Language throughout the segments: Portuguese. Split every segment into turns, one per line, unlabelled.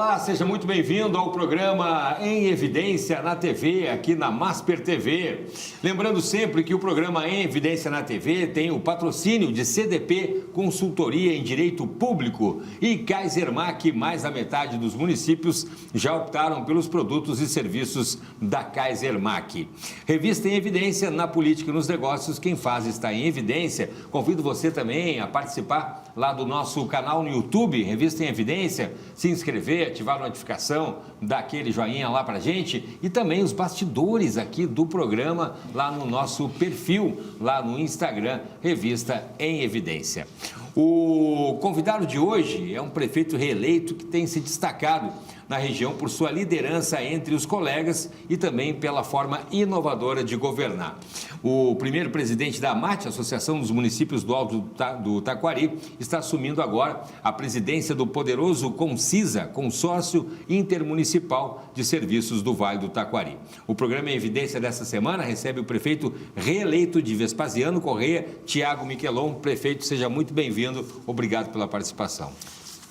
Olá, seja muito bem-vindo ao programa Em Evidência na TV, aqui na Masper TV. Lembrando sempre que o programa Em Evidência na TV tem o patrocínio de CDP Consultoria em Direito Público e Kaisermac. Mais da metade dos municípios já optaram pelos produtos e serviços da Kaisermac. Revista Em Evidência na política e nos negócios, quem faz está em evidência. Convido você também a participar lá do nosso canal no YouTube, Revista Em Evidência, se inscrever, ativar a notificação, dar aquele joinha lá pra gente e também os bastidores aqui do programa lá no nosso perfil, lá no Instagram, Revista Em Evidência. O convidado de hoje é um prefeito reeleito que tem se destacado na região por sua liderança entre os colegas e também pela forma inovadora de governar. O primeiro presidente da AMAT, Associação dos Municípios do Alto do Taquari, está assumindo agora a presidência do poderoso CONCISA, Consórcio Intermunicipal de Serviços do Vale do Taquari. O programa Em Evidência dessa semana recebe o prefeito reeleito de Vespasiano Correia, Tiago Miquelon. Prefeito, seja muito bem-vindo. Obrigado pela participação.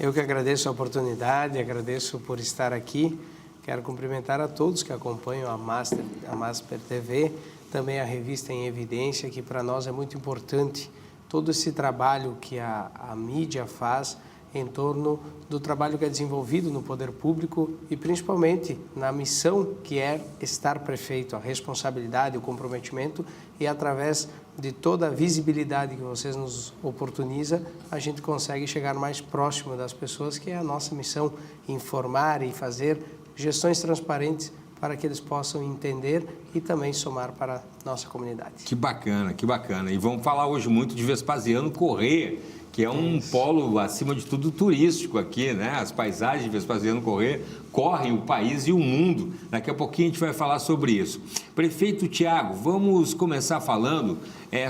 Eu que agradeço a oportunidade, agradeço por estar aqui. Quero cumprimentar a todos que acompanham a Masper TV, também a Revista Em Evidência, que para nós é muito importante todo esse trabalho que a mídia faz em torno do trabalho que é desenvolvido no poder público e principalmente na missão que é estar prefeito, a responsabilidade, o comprometimento e através de toda a visibilidade que vocês nos oportunizam, a gente consegue chegar mais próximo das pessoas, que é a nossa missão, informar e fazer gestões transparentes para que eles possam entender e também somar para a nossa comunidade.
Que bacana, que bacana. E vamos falar hoje muito de Vespasiano Correia, que é um polo, acima de tudo, turístico aqui, né? As paisagens de Vespasiano Correia correm o país e o mundo. Daqui a pouquinho a gente vai falar sobre isso. Prefeito Tiago, vamos começar falando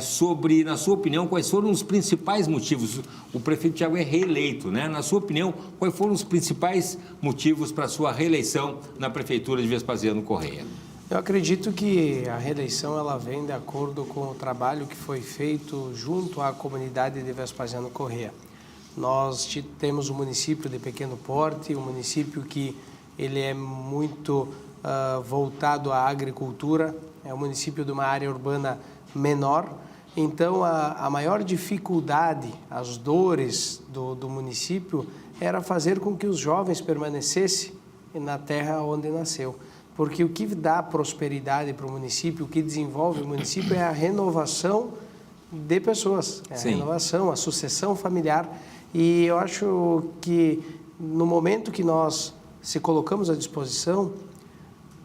sobre, na sua opinião, quais foram os principais motivos. O prefeito Tiago é reeleito, né? Na sua opinião, quais foram os principais motivos para a sua reeleição na prefeitura de Vespasiano Correia?
Eu acredito que a reeleição ela vem de acordo com o trabalho que foi feito junto à comunidade de Vespasiano Correia. Nós temos um município de pequeno porte, um município que ele é muito voltado à agricultura, é um município de uma área urbana menor. Então, a maior dificuldade, as dores do município era fazer com que os jovens permanecessem na terra onde nasceu. Porque o que dá prosperidade para o município, o que desenvolve o município é a renovação de pessoas, a renovação, a sucessão familiar. E eu acho que no momento que nós se colocamos à disposição,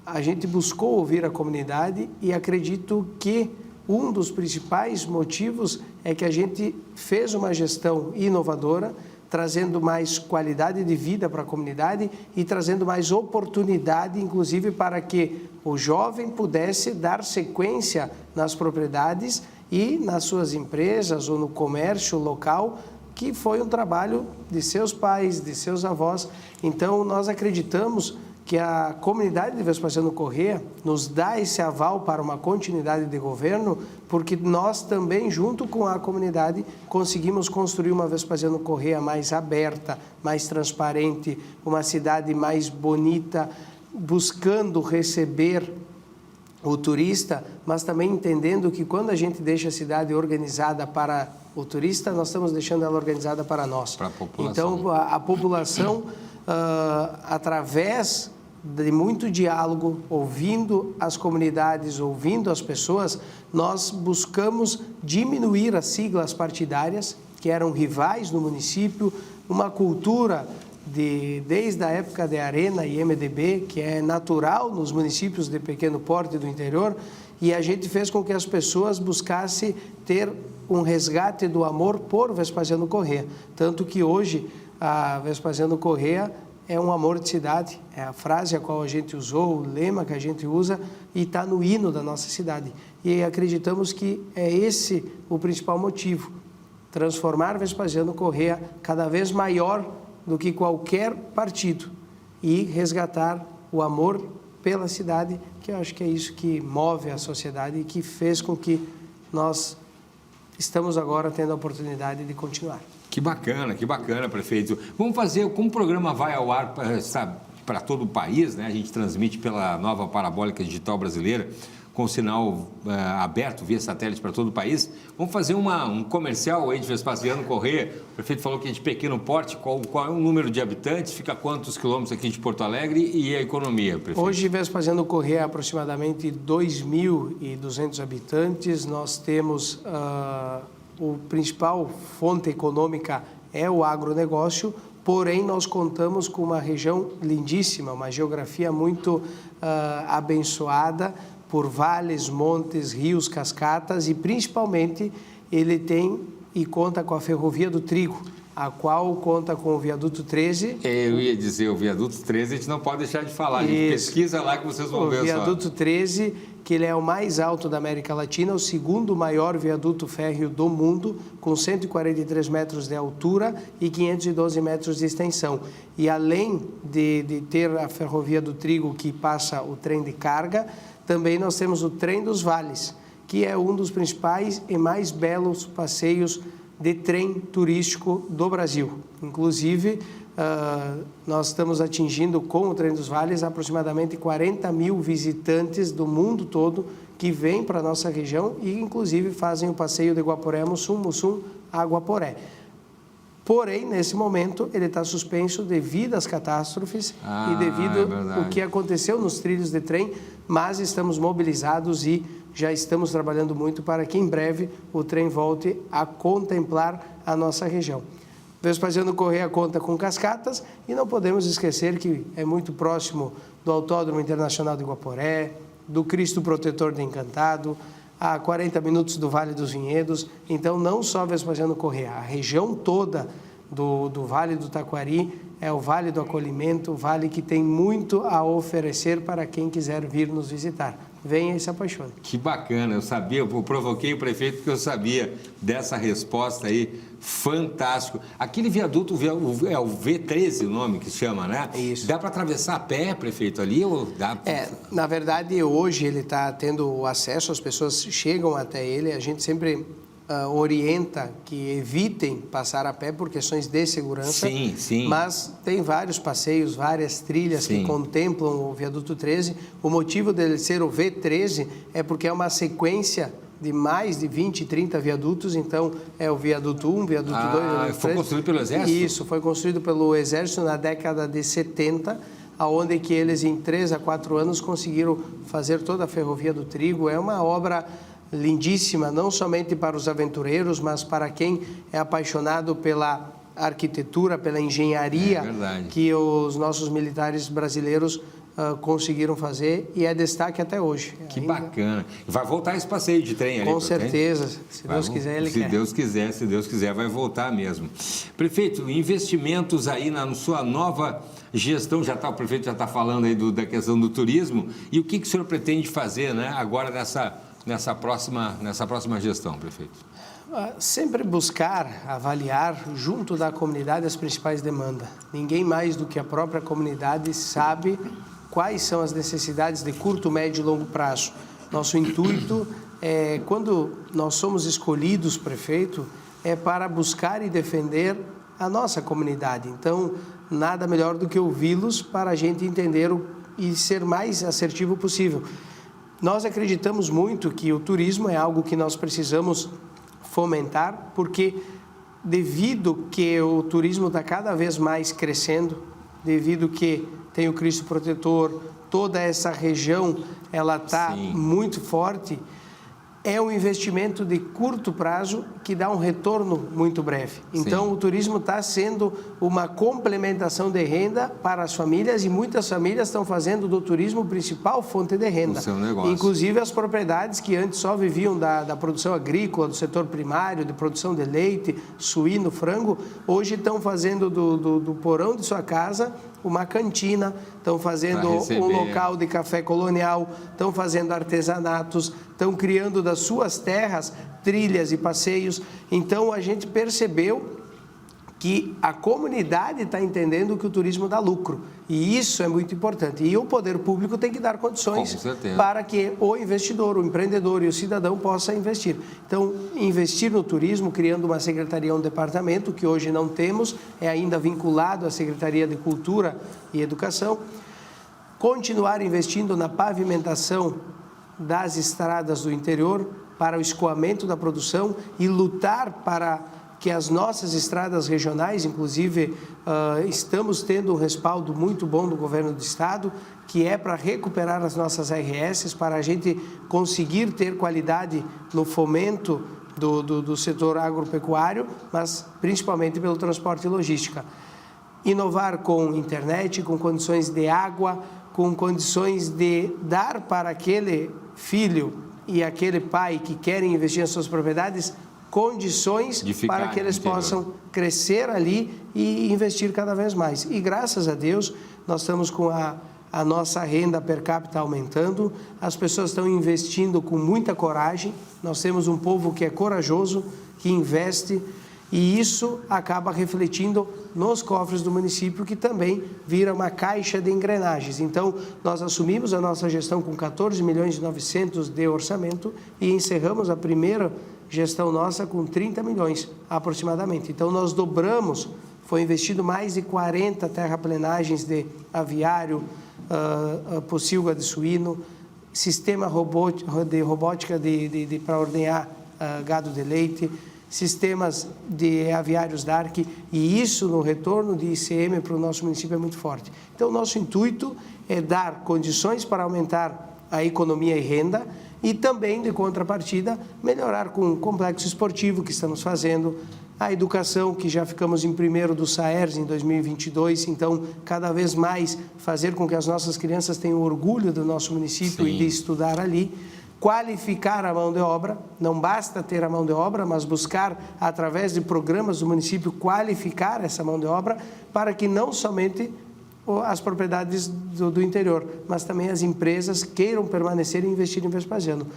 a gente buscou ouvir a comunidade e acredito que um dos principais motivos é que a gente fez uma gestão inovadora, trazendo mais qualidade de vida para a comunidade e trazendo mais oportunidade, inclusive, para que o jovem pudesse dar sequência nas propriedades e nas suas empresas ou no comércio local, que foi um trabalho de seus pais, de seus avós. Então, nós acreditamos que a comunidade de Vespasiano Correia nos dá esse aval para uma continuidade de governo, porque nós também, junto com a comunidade, conseguimos construir uma Vespasiano Correia mais aberta, mais transparente, uma cidade mais bonita, buscando receber o turista, mas também entendendo que quando a gente deixa a cidade organizada para o turista, nós estamos deixando ela organizada para nós.
Para a população.
Então, a população, através de muito diálogo, ouvindo as comunidades, ouvindo as pessoas, nós buscamos diminuir as siglas partidárias, que eram rivais no município, uma cultura desde a época de Arena e MDB, que é natural nos municípios de pequeno porte do interior, e a gente fez com que as pessoas buscassem ter um resgate do amor por Vespasiano Correia. Tanto que hoje a Vespasiano Correia é um amor de cidade, é a frase a qual a gente usou, o lema que a gente usa e está no hino da nossa cidade. E acreditamos que é esse o principal motivo, transformar Vespasiano Correia cada vez maior do que qualquer partido e resgatar o amor pela cidade, que eu acho que é isso que move a sociedade e que fez com que nós estamos agora tendo a oportunidade de continuar.
Que bacana, prefeito. Vamos fazer, como o programa vai ao ar para todo o país, né? A gente transmite pela nova parabólica digital brasileira, com sinal aberto via satélite para todo o país. Vamos fazer um comercial aí de Vespasiano Corrêa. O prefeito falou que é de pequeno porte. Qual é o número de habitantes? Fica a quantos quilômetros aqui de Porto Alegre e a economia, prefeito?
Hoje, Vespasiano Corrêa é aproximadamente 2.200 habitantes. Nós temos o principal fonte econômica é o agronegócio, porém nós contamos com uma região lindíssima, uma geografia muito abençoada por vales, montes, rios, cascatas e principalmente ele tem e conta com a Ferrovia do Trigo, a qual conta com o Viaduto 13.
Eu ia dizer, o Viaduto 13 a gente não pode deixar de falar, a gente pesquisa lá que vocês vão ver só.
O Viaduto 13, que ele é o mais alto da América Latina, o segundo maior viaduto férreo do mundo, com 143 metros de altura e 512 metros de extensão. E além de ter a Ferrovia do Trigo, que passa o trem de carga, também nós temos o Trem dos Vales, que é um dos principais e mais belos passeios de trem turístico do Brasil. Inclusive, nós estamos atingindo com o Trem dos Vales aproximadamente 40 mil visitantes do mundo todo que vêm para a nossa região e inclusive fazem o passeio de Guaporé a Mussum, Mussum a Guaporé. Porém, nesse momento, ele está suspenso devido às catástrofes e devido ao que aconteceu nos trilhos de trem, mas estamos mobilizados e já estamos trabalhando muito para que em breve o trem volte a contemplar a nossa região. Vespasiano Corrêa conta com cascatas e não podemos esquecer que é muito próximo do Autódromo Internacional de Guaporé, do Cristo Protetor de Encantado, a 40 minutos do Vale dos Vinhedos. Então, não só Vespasiano Corrêa, a região toda do Vale do Taquari é o Vale do Acolhimento, o vale que tem muito a oferecer para quem quiser vir nos visitar. Venha e se apaixone.
Que bacana, eu provoquei o prefeito porque eu sabia dessa resposta aí, fantástico. Aquele viaduto, é o V13 o nome que se chama, né?
Isso.
Dá para atravessar a pé, prefeito, ali? Ou dá...
Na verdade, hoje ele está tendo acesso, as pessoas chegam até ele, a gente sempre orienta que evitem passar a pé por questões de segurança.
Sim, sim.
Mas tem vários passeios, várias trilhas que contemplam o Viaduto 13. O motivo dele ser o V13 é porque é uma sequência de mais de 20, 30 viadutos. Então, é o Viaduto 1, Viaduto 2, Viaduto 3.
Foi construído pelo Exército?
Isso, foi construído pelo Exército na década de 70, onde que eles em 3 a 4 anos conseguiram fazer toda a Ferrovia do Trigo. É uma obra lindíssima, não somente para os aventureiros, mas para quem é apaixonado pela arquitetura, pela engenharia que os nossos militares brasileiros conseguiram fazer e é destaque até hoje.
Que bacana. Vai voltar esse passeio de trem ali?
Com certeza. Se Deus quiser, ele quer.
Se Deus quiser, vai voltar mesmo. Prefeito, investimentos aí na sua nova gestão, o prefeito já está falando aí da questão do turismo, e o que o senhor pretende fazer, né, agora nessa próxima gestão, prefeito?
Sempre buscar avaliar junto da comunidade as principais demandas. Ninguém mais do que a própria comunidade sabe quais são as necessidades de curto, médio e longo prazo. Nosso intuito é, quando nós somos escolhidos prefeito, é para buscar e defender a nossa comunidade. Então, nada melhor do que ouvi-los para a gente entender e ser mais assertivo possível. Nós acreditamos muito que o turismo é algo que nós precisamos fomentar, porque devido que o turismo está cada vez mais crescendo, devido que tem o Cristo Protetor, toda essa região ela está muito forte, é um investimento de curto prazo que dá um retorno muito breve. Então, o turismo está sendo uma complementação de renda para as famílias e muitas famílias estão fazendo do turismo principal fonte de renda.
O seu negócio.
Inclusive as propriedades que antes só viviam da produção agrícola, do setor primário, de produção de leite, suíno, frango, hoje estão fazendo do porão de sua casa uma cantina, estão fazendo um local de café colonial, estão fazendo artesanatos, estão criando das suas terras trilhas e passeios. Então, a gente percebeu que a comunidade está entendendo que o turismo dá lucro. E isso é muito importante. E o poder público tem que dar condições para que o investidor, o empreendedor e o cidadão possam investir. Então, investir no turismo, criando uma secretaria, um departamento, que hoje não temos, é ainda vinculado à Secretaria de Cultura e Educação. Continuar investindo na pavimentação das estradas do interior para o escoamento da produção e lutar para que as nossas estradas regionais, inclusive, estamos tendo um respaldo muito bom do governo do estado, que é para recuperar as nossas RS, para a gente conseguir ter qualidade no fomento do setor agropecuário, mas principalmente pelo transporte e logística. Inovar com internet, com condições de água, com condições de dar para aquele filho e aquele pai que querem investir em suas propriedades condições para que eles possam crescer ali e investir cada vez mais. E graças a Deus, nós estamos com a nossa renda per capita aumentando, as pessoas estão investindo com muita coragem, nós temos um povo que é corajoso, que investe, e isso acaba refletindo nos cofres do município, que também vira uma caixa de engrenagens. Então, nós assumimos a nossa gestão com 14 milhões e 900 de orçamento e encerramos a primeira gestão nossa com 30 milhões aproximadamente. Então, nós dobramos, foi investido mais de 40 terraplenagens de aviário, pocilga de suíno, sistema de robótica para ordenhar gado de leite, sistemas de aviários DARC, e isso no retorno de ICM para o nosso município é muito forte. Então, o nosso intuito é dar condições para aumentar a economia e renda e também, de contrapartida, melhorar com o complexo esportivo que estamos fazendo, a educação, que já ficamos em primeiro do SAERS em 2022, então, cada vez mais fazer com que as nossas crianças tenham orgulho do nosso município e de estudar ali, qualificar a mão de obra, não basta ter a mão de obra, mas buscar, através de programas do município, qualificar essa mão de obra para que não somente as propriedades do interior, mas também as empresas queiram permanecer e investir em Vespasiano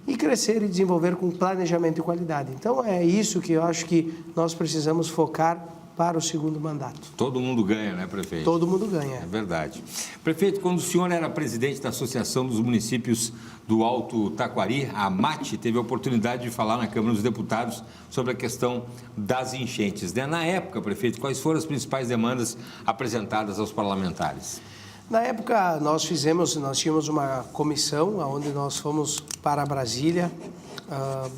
e crescer e desenvolver com planejamento e qualidade. Então, é isso que eu acho que nós precisamos focar para o segundo mandato.
Todo mundo ganha, né, prefeito?
Todo mundo ganha.
É verdade. Prefeito, quando o senhor era presidente da Associação dos Municípios do Alto Taquari, a AMAT, teve a oportunidade de falar na Câmara dos Deputados sobre a questão das enchentes, né? Na época, prefeito, quais foram as principais demandas apresentadas aos parlamentares?
Na época, nós tínhamos uma comissão onde nós fomos para Brasília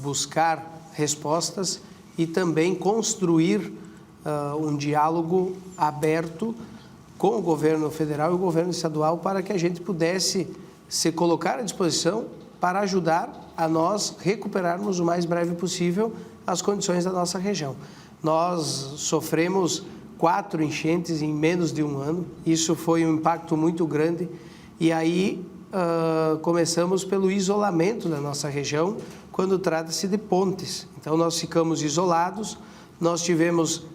buscar respostas e também construir um diálogo aberto com o governo federal e o governo estadual para que a gente pudesse se colocar à disposição para ajudar a nós recuperarmos o mais breve possível as condições da nossa região. Nós sofremos 4 enchentes em menos de um ano, isso foi um impacto muito grande e aí começamos pelo isolamento da nossa região quando trata-se de pontes. Então nós ficamos isolados, nós tivemos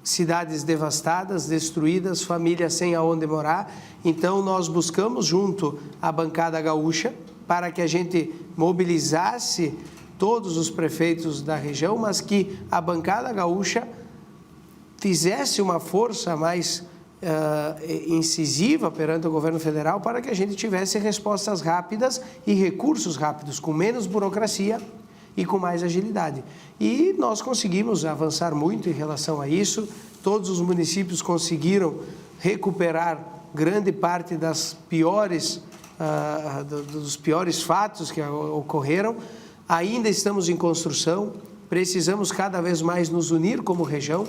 cidades devastadas, destruídas, famílias sem aonde morar. Então, nós buscamos junto à bancada gaúcha para que a gente mobilizasse todos os prefeitos da região, mas que a bancada gaúcha fizesse uma força mais incisiva perante o governo federal para que a gente tivesse respostas rápidas e recursos rápidos, com menos burocracia e com mais agilidade. E nós conseguimos avançar muito em relação a isso, todos os municípios conseguiram recuperar grande parte dos piores fatos que ocorreram, ainda estamos em construção, precisamos cada vez mais nos unir como região,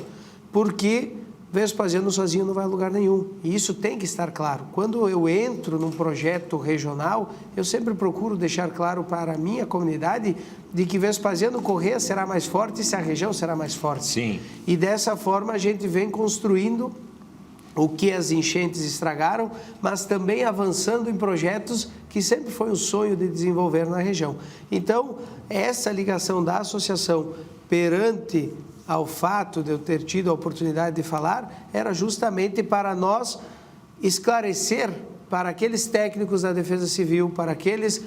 porque Vespasiano sozinho não vai a lugar nenhum. E isso tem que estar claro. Quando eu entro num projeto regional, eu sempre procuro deixar claro para a minha comunidade de que Vespasiano Corrêa será mais forte se a região será mais forte.
Sim.
E dessa forma a gente vem construindo o que as enchentes estragaram, mas também avançando em projetos que sempre foi um sonho de desenvolver na região. Então, essa ligação da associação perante ao fato de eu ter tido a oportunidade de falar, era justamente para nós esclarecer para aqueles técnicos da Defesa Civil, para aqueles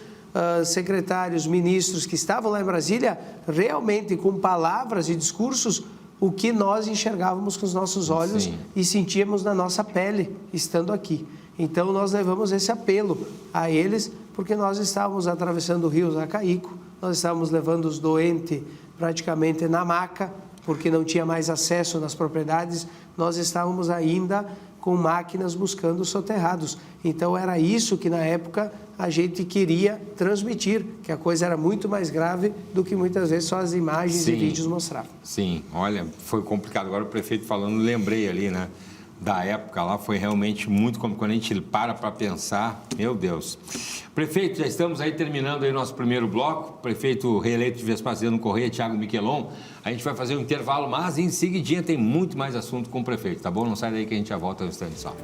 secretários, ministros que estavam lá em Brasília, realmente com palavras e discursos o que nós enxergávamos com os nossos olhos
Sim.
e sentíamos na nossa pele estando aqui. Então nós levamos esse apelo a eles, porque nós estávamos atravessando o rio Zacaico, nós estávamos levando os doentes praticamente na maca, porque não tinha mais acesso nas propriedades, nós estávamos ainda com máquinas buscando soterrados. Então era isso que na época a gente queria transmitir, que a coisa era muito mais grave do que muitas vezes só as imagens e vídeos mostravam.
Sim, olha, foi complicado. Agora o prefeito falando, lembrei ali, né? Da época lá, foi realmente muito complicado. Quando a gente para pensar, meu Deus. Prefeito, já estamos aí terminando aí nosso primeiro bloco. Prefeito reeleito de Vespasiano Corrêa, Thiago Miquelon. A gente vai fazer um intervalo, mas em seguidinha tem muito mais assunto com o prefeito, tá bom? Não sai daí que a gente já volta no instante só.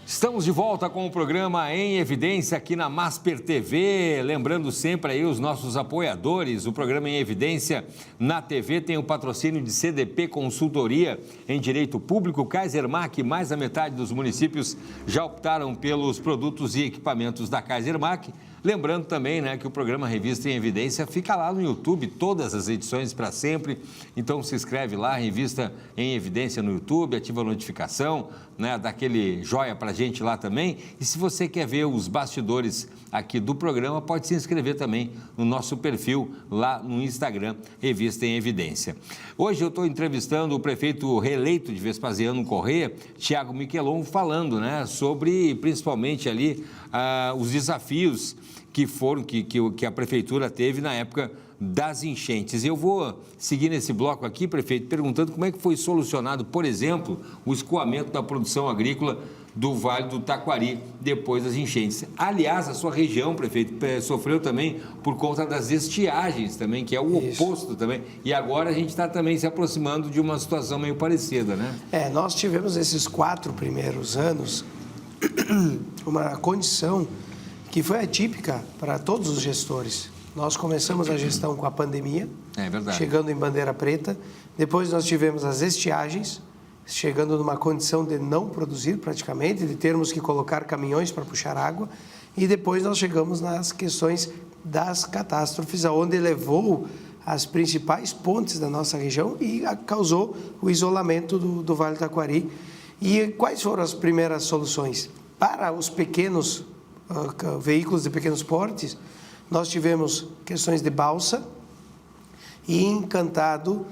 Estamos de volta com o programa Em Evidência aqui na Masper TV. Lembrando sempre aí os nossos apoiadores. O programa Em Evidência na TV tem o patrocínio de CDP Consultoria em Direito Público. Kaisermac, mais da metade dos municípios já optaram pelos produtos e equipamentos da Kaisermac. Lembrando também, né, que o programa Revista em Evidência fica lá no YouTube, todas as edições para sempre. Então se inscreve lá, Revista em Evidência no YouTube, ativa a notificação, né, dá aquele joia para a gente lá também. E se você quer ver os bastidores aqui do programa, pode se inscrever também no nosso perfil lá no Instagram, Revista em Evidência. Hoje eu estou entrevistando o prefeito reeleito de Vespasiano Corrêa, Thiago Miquelon, falando, né, sobre principalmente ali os desafios que a prefeitura teve na época das enchentes. Eu vou seguir nesse bloco aqui, prefeito, perguntando como é que foi solucionado, por exemplo, o escoamento da produção agrícola do Vale do Taquari depois das enchentes. Aliás, a sua região, prefeito, sofreu também por conta das estiagens também, que é o oposto também. E agora a gente está também se aproximando de uma situação meio parecida, né?
Nós tivemos esses 4 primeiros anos uma condição que foi atípica para todos os gestores. Nós começamos a gestão com a pandemia, chegando em bandeira preta. Depois nós tivemos as estiagens, chegando numa condição de não produzir praticamente, de termos que colocar caminhões para puxar água. E depois nós chegamos nas questões das catástrofes, onde levou as principais pontes da nossa região e causou o isolamento do Vale do Taquari. E quais foram as primeiras soluções? Para os pequenos veículos de pequenos portes, nós tivemos questões de balsa e Encantado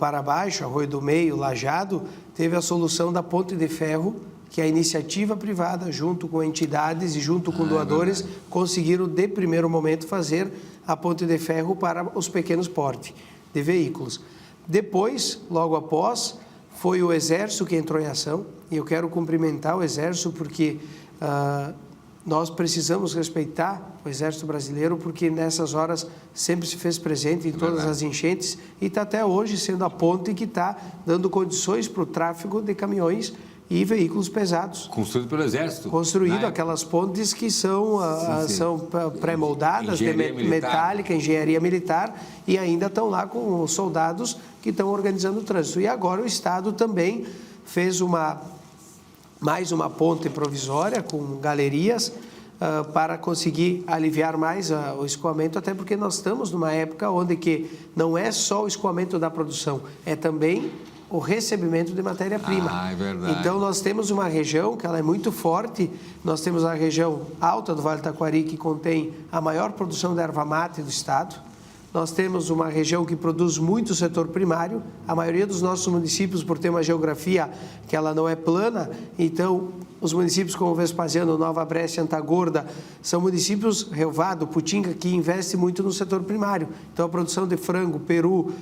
para baixo, Arroio do Meio, Lajeado, teve a solução da ponte de ferro, que a iniciativa privada, junto com entidades e junto com doadores, conseguiram de primeiro momento fazer a ponte de ferro para os pequenos portes de veículos. Depois, logo após, foi o Exército que entrou em ação, e eu quero cumprimentar o Exército porque nós precisamos respeitar o Exército Brasileiro, porque nessas horas sempre se fez presente em todas as enchentes e está até hoje sendo a ponte que está dando condições para o tráfego de caminhões e veículos pesados.
Construído pelo Exército?
Construído, aquelas pontes que são pré-moldadas, de metálica, engenharia militar, e ainda estão lá com os soldados que estão organizando o trânsito. E agora o Estado também fez mais uma ponte provisória com galerias para conseguir aliviar mais o escoamento, até porque nós estamos numa época onde que não é só o escoamento da produção, é também o recebimento de matéria-prima.
É verdade.
Então nós temos uma região que ela é muito forte, nós temos a região alta do Vale do Taquari, que contém a maior produção de erva mate do estado. Nós temos uma região que produz muito o setor primário. A maioria dos nossos municípios, por ter uma geografia que ela não é plana, então os municípios como Vespasiano, Nova Brécia, Antagorda, são municípios, Rio Vado, Putinga, que investem muito no setor primário. Então a produção de frango, peru,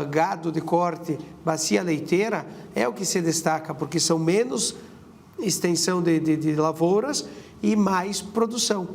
gado de corte, bacia leiteira é o que se destaca, porque são menos extensão de lavouras e mais produção.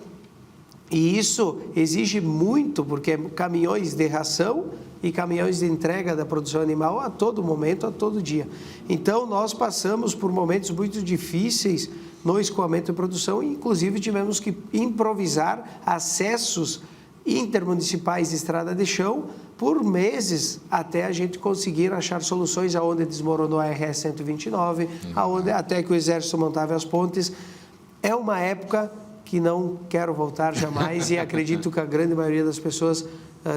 E isso exige muito, porque é caminhões de ração e caminhões de entrega da produção animal a todo momento, a todo dia. Então, nós passamos por momentos muito difíceis no escoamento de produção, e inclusive tivemos que improvisar acessos intermunicipais de estrada de chão por meses até a gente conseguir achar soluções aonde desmoronou a RS 129, aonde até que o Exército montava as pontes. É uma época que não quero voltar jamais e acredito que a grande maioria das pessoas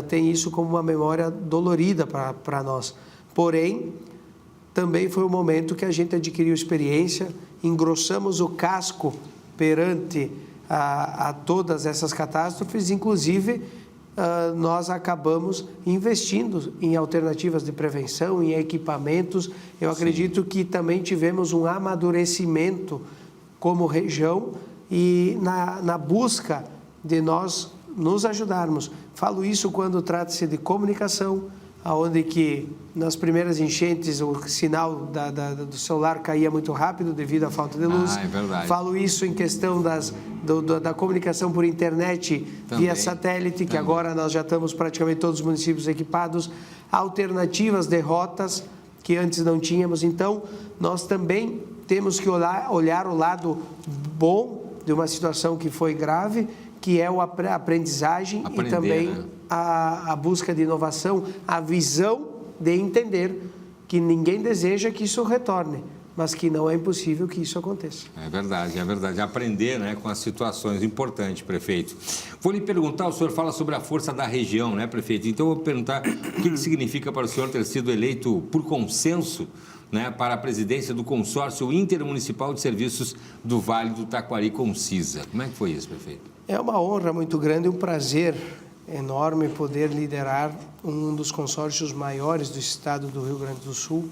tem isso como uma memória dolorida para nós. Porém, também foi o momento que a gente adquiriu experiência, engrossamos o casco perante a todas essas catástrofes, inclusive nós acabamos investindo em alternativas de prevenção, em equipamentos. Eu acredito que também tivemos um amadurecimento como região e na busca de nós nos ajudarmos. Falo isso quando trata-se de comunicação, onde que nas primeiras enchentes o sinal do celular caía muito rápido devido à falta de luz.
É verdade.
Falo isso em questão da comunicação por internet via satélite, que agora nós já estamos praticamente todos os municípios equipados, alternativas de rotas que antes não tínhamos. Então, nós também temos que olhar o lado bom de uma situação que foi grave, que é a aprendizagem e também a busca de inovação, a visão de entender que ninguém deseja que isso retorne, mas que não é impossível que isso aconteça.
É verdade, é verdade. Aprender, né, com as situações, importante, prefeito. Vou lhe perguntar, o senhor fala sobre a força da região, né, prefeito? Então, eu vou perguntar o que significa para o senhor ter sido eleito por consenso, né, para a presidência do Consórcio Intermunicipal de Serviços do Vale do Taquari, Concisa. Como é que foi isso, prefeito?
É uma honra muito grande, um prazer enorme poder liderar um dos consórcios maiores do estado do Rio Grande do Sul,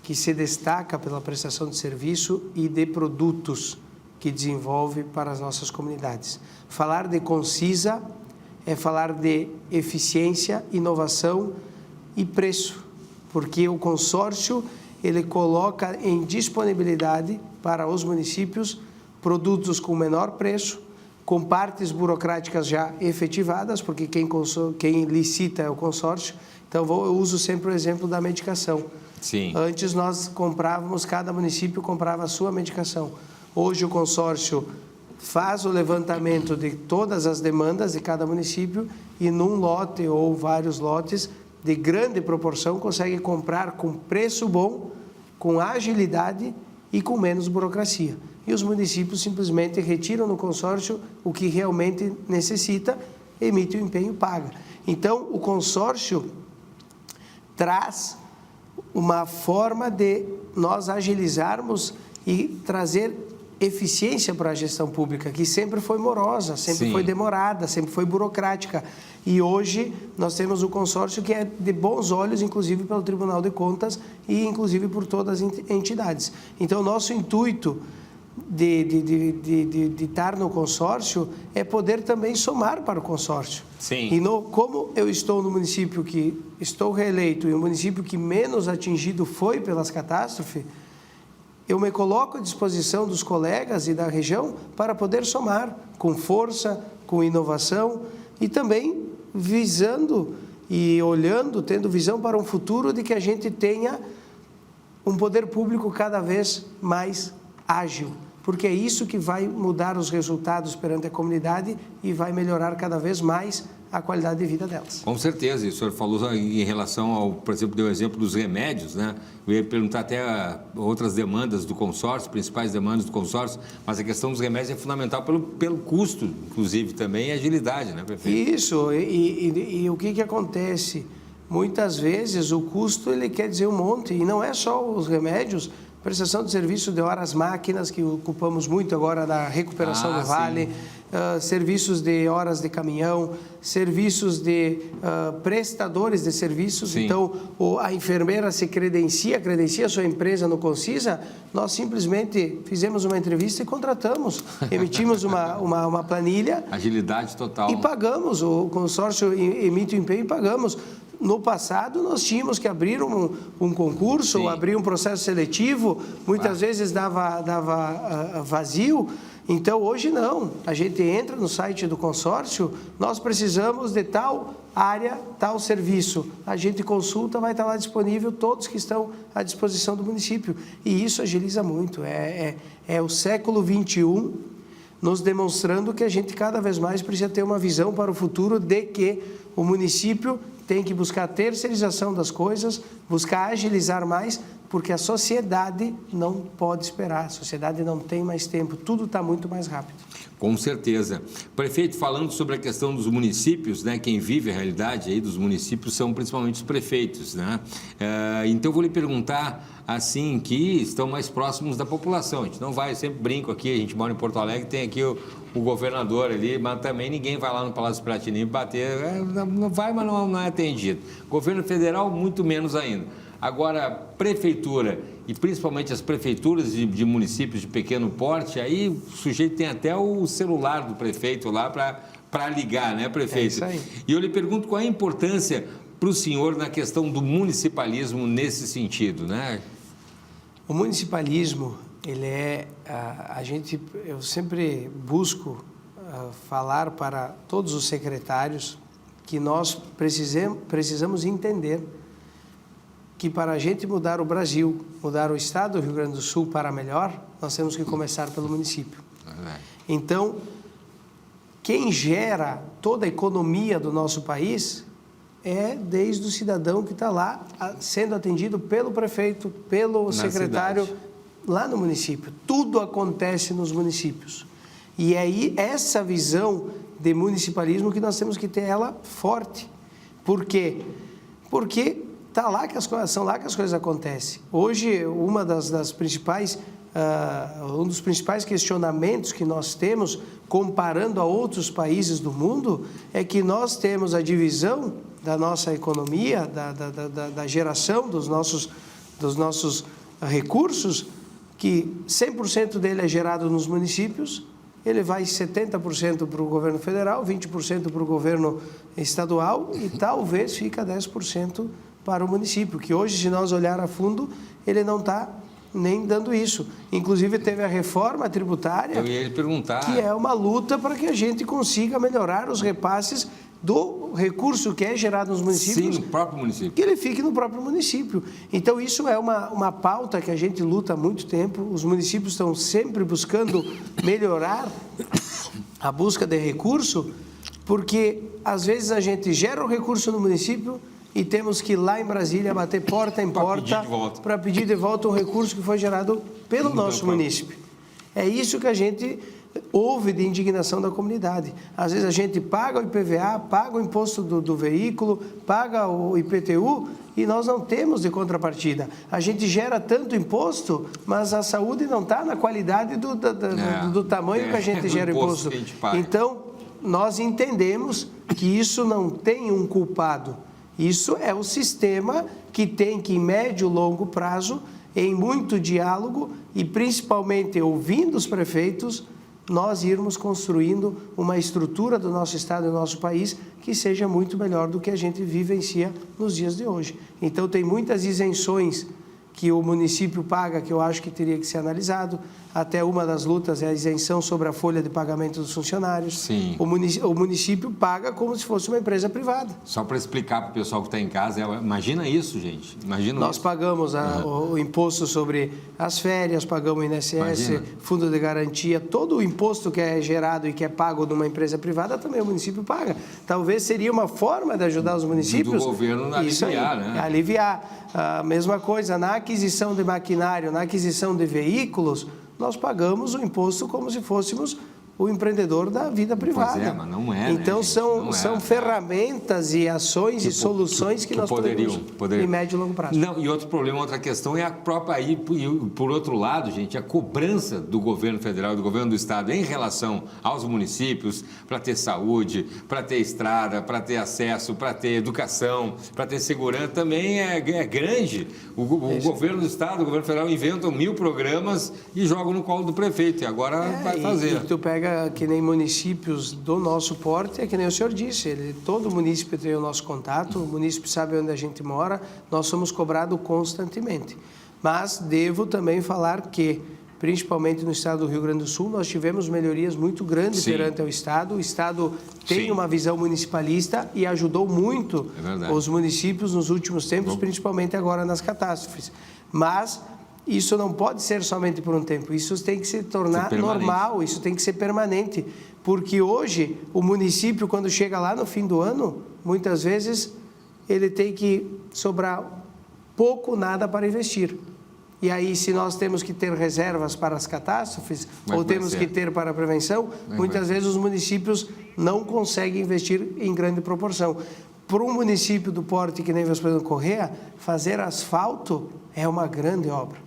que se destaca pela prestação de serviço e de produtos que desenvolve para as nossas comunidades. Falar de Concisa é falar de eficiência, inovação e preço, porque o consórcio ele coloca em disponibilidade para os municípios produtos com menor preço, com partes burocráticas já efetivadas, porque quem licita é o consórcio. Então, eu uso sempre o exemplo da medicação.
Sim.
Antes nós comprávamos, cada município comprava a sua medicação. Hoje o consórcio faz o levantamento de todas as demandas de cada município e num lote ou vários lotes de grande proporção consegue comprar com preço bom, com agilidade e com menos burocracia. E os municípios simplesmente retiram no consórcio o que realmente necessita, emite o empenho e paga. Então, o consórcio traz uma forma de nós agilizarmos e trazer eficiência para a gestão pública, que sempre foi morosa, sempre foi demorada, sempre foi burocrática. E hoje nós temos o consórcio que é de bons olhos, inclusive pelo Tribunal de Contas e inclusive por todas as entidades. Então, nosso intuito de estar no consórcio é poder também somar para o consórcio.
Sim.
E como eu estou no município que estou reeleito e o município que menos atingido foi pelas catástrofes, eu me coloco à disposição dos colegas e da região para poder somar com força, com inovação e também visando e olhando, tendo visão para um futuro de que a gente tenha um poder público cada vez mais ágil, porque é isso que vai mudar os resultados perante a comunidade e vai melhorar cada vez mais a qualidade de vida delas.
Com certeza, e o senhor falou em relação ao, por exemplo, deu o exemplo dos remédios, né? Eu ia perguntar até outras demandas do consórcio, principais demandas do consórcio, mas a questão dos remédios é fundamental pelo custo, inclusive, também, e agilidade, né, prefeito?
Isso, e o que acontece? Muitas vezes o custo ele quer dizer um monte, e não é só os remédios, prestação de serviço de horas máquinas, que ocupamos muito agora na recuperação do vale, serviços de horas de caminhão, serviços de prestadores de serviços. Sim. Então, a enfermeira se credencia a sua empresa no Concisa, nós simplesmente fizemos uma entrevista e contratamos, emitimos uma planilha. Agilidade total. E pagamos, o consórcio emite o empenho e pagamos. No passado, nós tínhamos que abrir um concurso, abrir um processo seletivo, muitas vezes dava vazio, Então, hoje não. A gente entra no site do consórcio, nós precisamos de tal área, tal serviço. A gente consulta, vai estar lá disponível todos que estão à disposição do município. E isso agiliza muito. É o século XXI nos demonstrando que a gente cada vez mais precisa ter uma visão para o futuro de que o município tem que buscar a terceirização das coisas, buscar agilizar mais, porque a sociedade não pode esperar, a sociedade não tem mais tempo, tudo está muito mais rápido.
Com certeza. Prefeito, falando sobre a questão dos municípios, né, quem vive a realidade aí dos municípios são principalmente os prefeitos, né? Então, eu vou lhe perguntar, assim, que estão mais próximos da população. A gente não vai, eu sempre brinco aqui, a gente mora em Porto Alegre, tem aqui o governador ali, mas também ninguém vai lá no Palácio Piratini bater, não vai, mas não é atendido. Governo federal, muito menos ainda. Agora, prefeitura, e principalmente as prefeituras de municípios de pequeno porte, aí o sujeito tem até o celular do prefeito lá para ligar, né, prefeito? É isso aí. E eu lhe pergunto qual é a importância para o senhor na questão do municipalismo nesse sentido, né?
O municipalismo, ele eu sempre busco falar para todos os secretários que nós precisamos entender que para a gente mudar o Brasil, mudar o estado do Rio Grande do Sul para melhor, nós temos que começar pelo município. Então, quem gera toda a economia do nosso país é desde o cidadão que está lá sendo atendido pelo prefeito, pelo secretário, lá no município. Tudo acontece nos municípios. E aí, essa visão de municipalismo que nós temos que ter ela forte. Por quê? Porque são lá que as coisas acontecem. Hoje, um dos principais questionamentos que nós temos, comparando a outros países do mundo, é que nós temos a divisão da nossa economia, da geração dos nossos recursos, que 100% dele é gerado nos municípios, ele vai 70% para o governo federal, 20% para o governo estadual e talvez fica 10% para o município, que hoje, se nós olhar a fundo, ele não está nem dando isso. Inclusive, teve a reforma tributária,
eu ia lhe perguntar,
que é uma luta para que a gente consiga melhorar os repasses do recurso que é gerado nos municípios.
Sim, no próprio município.
Que ele fique no próprio município. Então, isso é uma pauta que a gente luta há muito tempo. Os municípios estão sempre buscando melhorar a busca de recurso, porque, às vezes, a gente gera o recurso no município e temos que ir lá em Brasília bater porta em porta para pedir de volta um recurso que foi gerado pelo nosso município. É isso que a gente ouve de indignação da comunidade. Às vezes a gente paga o IPVA, paga o imposto do veículo, paga o IPTU e nós não temos de contrapartida. A gente gera tanto imposto, mas a saúde não está na qualidade do tamanho que a gente gera imposto. Então, nós entendemos que isso não tem um culpado. Isso é o sistema que tem que, em médio e longo prazo, em muito diálogo e principalmente ouvindo os prefeitos, nós irmos construindo uma estrutura do nosso estado e do nosso país que seja muito melhor do que a gente vivencia nos dias de hoje. Então, tem muitas isenções que o município paga, que eu acho que teria que ser analisado. Até uma das lutas é a isenção sobre a folha de pagamento dos funcionários.
Sim.
O município paga como se fosse uma empresa privada.
Só para explicar para o pessoal que está em casa, imagina isso, gente.
Nós pagamos o imposto sobre as férias, pagamos o INSS, fundo de garantia, todo o imposto que é gerado e que é pago numa empresa privada também o município paga. Talvez seria uma forma de ajudar os municípios.
Do governo aliviar, né?
Aliviar. A mesma coisa, na aquisição de maquinário, na aquisição de veículos, nós pagamos o imposto como se fôssemos o empreendedor da vida privada.
Pois é, mas não é,
então,
né,
são ferramentas e ações e soluções que nós poderiam em médio e longo prazo.
Não, e outro problema, outra questão é a própria, aí, por outro lado, gente, a cobrança do governo federal e do governo do estado em relação aos municípios para ter saúde, para ter estrada, para ter acesso, para ter educação, para ter segurança, também é grande. O governo do estado, o governo federal inventam 1000 programas e jogam no colo do prefeito, e agora vai fazer.
E tu pega que nem municípios do nosso porte, é que nem o senhor disse, todo município tem o nosso contato, o município sabe onde a gente mora, nós somos cobrados constantemente. Mas devo também falar que principalmente no estado do Rio Grande do Sul, nós tivemos melhorias muito grandes perante o Estado. O Estado tem uma visão municipalista e ajudou muito os municípios nos últimos tempos, principalmente agora nas catástrofes. Mas isso não pode ser somente por um tempo, isso tem que se tornar normal, isso tem que ser permanente, porque hoje o município, quando chega lá no fim do ano, muitas vezes ele tem que sobrar pouco, nada para investir. E aí, se nós temos que ter reservas para as catástrofes, ou temos que ter para a prevenção, muitas vezes os municípios não conseguem investir em grande proporção. Para um município do porte que nem Vespasiano Corrêa, fazer asfalto é uma grande obra,